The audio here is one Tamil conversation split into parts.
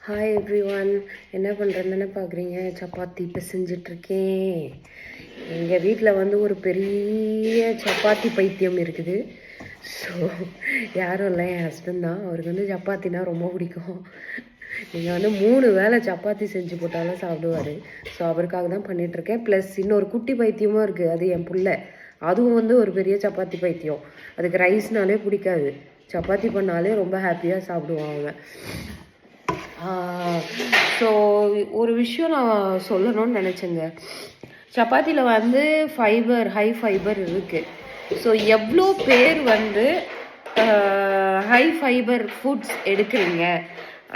ஹாய் எவ்ரிவன், என்ன பண்ணுறேன்னு பார்க்குறீங்க? சப்பாத்தி இப்போ செஞ்சிட்ருக்கேன். எங்கள் வீட்டில் வந்து ஒரு பெரிய சப்பாத்தி பைத்தியம் இருக்குது. ஸோ யாரும் இல்லை, என் ஹஸ்பண்ட் தான். அவருக்கு வந்து சப்பாத்தினா ரொம்ப பிடிக்கும். நீங்கள் வந்து 3 வேளை சப்பாத்தி செஞ்சு போட்டாலும் சாப்பிடுவார். ஸோ அவருக்காக தான் பண்ணிகிட்ருக்கேன். ப்ளஸ் இன்னொரு குட்டி பைத்தியமும் இருக்குது, அது என் புள்ள. அதுவும் வந்து ஒரு பெரிய சப்பாத்தி பைத்தியம். அதுக்கு ரைஸ்னாலே பிடிக்காது, சப்பாத்தி பண்ணாலே ரொம்ப ஹாப்பியாக சாப்பிடுவான் அவன். ஸோ ஒரு விஷயம் நான் சொல்லணும்னு நினச்சேங்க. சப்பாத்தியில் வந்து ஹை ஃபைபர் இருக்குது. ஸோ எவ்வளோ பேர் வந்து ஹை ஃபைபர் ஃபுட்ஸ் எடுக்கிறீங்க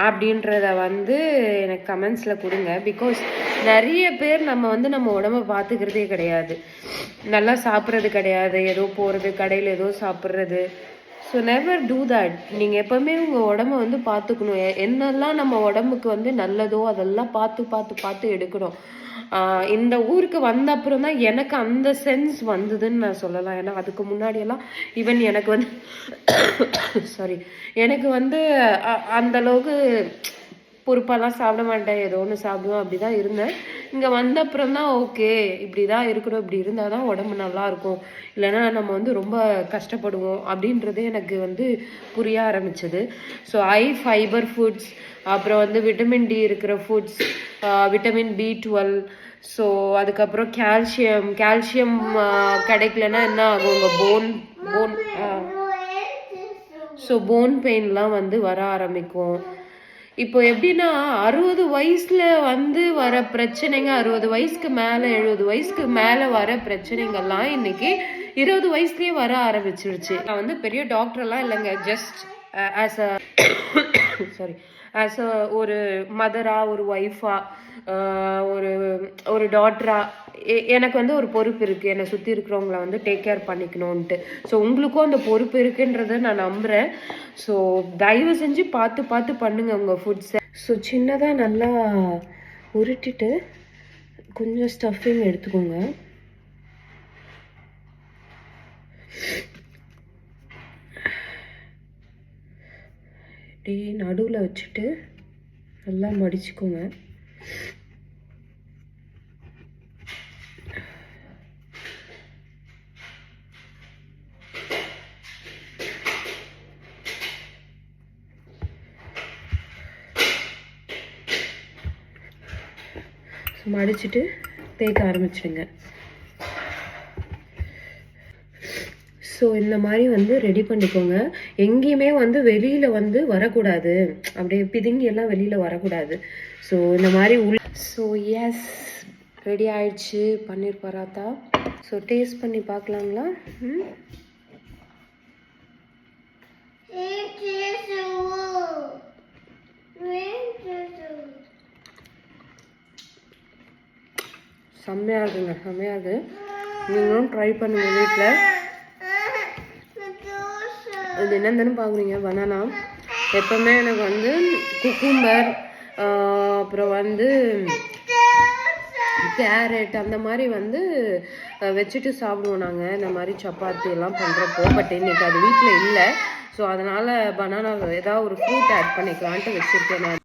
அப்படின்றத வந்து எனக்கு கமெண்ட்ஸில் கொடுங்க. பிகாஸ் நிறைய பேர் நம்ம உடம்பை பார்த்துக்கிறதே கிடையாது, நல்லா சாப்பிட்றது கிடையாது, ஏதோ போகிறது கடையில் ஏதோ சாப்பிட்றது. So never do that. நீங்கள் எப்போவுமே உங்கள் உடம்பை வந்து பார்த்துக்கணும். என்னெல்லாம் நம்ம உடம்புக்கு வந்து நல்லதோ அதெல்லாம் பார்த்து எடுக்கணும். இந்த ஊருக்கு வந்த அப்புறம் தான் எனக்கு அந்த சென்ஸ் வந்ததுன்னு நான் சொல்லலாம். ஏன்னா அதுக்கு முன்னாடியெல்லாம் ஈவன் எனக்கு வந்து எனக்கு வந்து அந்தளவுக்கு பொறுப்பெல்லாம் சாப்பிட மாட்டேன், ஏதோ ஒன்று சாப்பிடுவேன், அப்படி தான் இருந்தேன். இங்கே வந்த அப்புறம் தான் ஓகே, இப்படி தான் இருக்கணும், இப்படி இருந்தால் தான் உடம்பு நல்லாயிருக்கும், இல்லைன்னா நம்ம வந்து ரொம்ப கஷ்டப்படுவோம் அப்படின்றதே எனக்கு வந்து புரிய ஆரம்பிச்சது. ஸோ ஹை ஃபைபர் ஃபுட்ஸ், அப்புறம் வந்து விட்டமின் டி இருக்கிற ஃபுட்ஸ், விட்டமின் B12, ஸோ அதுக்கப்புறம் கால்சியம் கிடைக்கலன்னா என்ன ஆகும், உங்கள் போன் பெயின்லாம் வந்து வர ஆரம்பிக்கும். இப்போ எப்படின்னா 60 வயசுல வந்து வர பிரச்சனைங்க, 60 வயசுக்கு மேலே 70 வயசுக்கு மேலே வர பிரச்சனைகள்லாம் இன்னைக்கு 20 வயசுலேயே வர ஆரம்பிச்சிருச்சு. நான் வந்து பெரிய டாக்டர்லாம் இல்லைங்க, ஜஸ்ட் ஆஸ் அ ஒரு மதரா, ஒரு ஒய்ஃபா, ஒரு டாட்டரா எனக்கு வந்து ஒரு பொறுப்பு இருக்குது, என்னை சுற்றி இருக்கிறவங்கள வந்து டேக் கேர் பண்ணிக்கணுன்ட்டு. ஸோ உங்களுக்கும் அந்த பொறுப்பு இருக்குன்றதை நான் நம்புகிறேன். ஸோ தயவு செஞ்சு பார்த்து பண்ணுங்கள் உங்கள் ஃபுட்ஸை. ஸோ சின்னதாக நல்லா உருட்டிட்டு கொஞ்சம் ஸ்டஃபிங் எடுத்துக்கோங்க. அப்படியே நடுவில் வச்சுட்டு நல்லா மடிச்சுக்கோங்க. மடிச்சுட்டு தேய்க்க ஆரம்பிச்சிடுங்க. ஸோ இந்த மாதிரி வந்து ரெடி பண்ணிக்கோங்க. எங்கேயுமே வந்து வெளியில் வந்து வரக்கூடாது, அப்படியே பிதுங்கி எல்லாம் வெளியில் வரக்கூடாது. ஸோ இந்த மாதிரி ஸோ எஸ், ரெடி ஆயிடுச்சு பன்னீர் பராத்தா. ஸோ டேஸ்ட் பண்ணி பார்க்கலாங்களா? செம்மையாக இருக்குது. நீங்களும் ட்ரை பண்ணுங்க வீட்டில். இது என்னன்னு பார்க்குறீங்க? பனானா. எப்போவுமே எனக்கு வந்து குக்கும்பர், அப்புறம் வந்து கேரட் அந்த மாதிரி வந்து வச்சுட்டு சாப்பிடுவோம் நாங்கள், இந்த மாதிரி சப்பாத்தி எல்லாம் பண்ணுறப்போ. பட் இன்னைக்கு அது வீட்டில் இல்லை. ஸோ அதனால் பனானா ஏதாவது ஒரு ஃப்ரூட் ஆட் பண்ணிக்கலான்ட்டு வச்சுருக்கேன் நான்.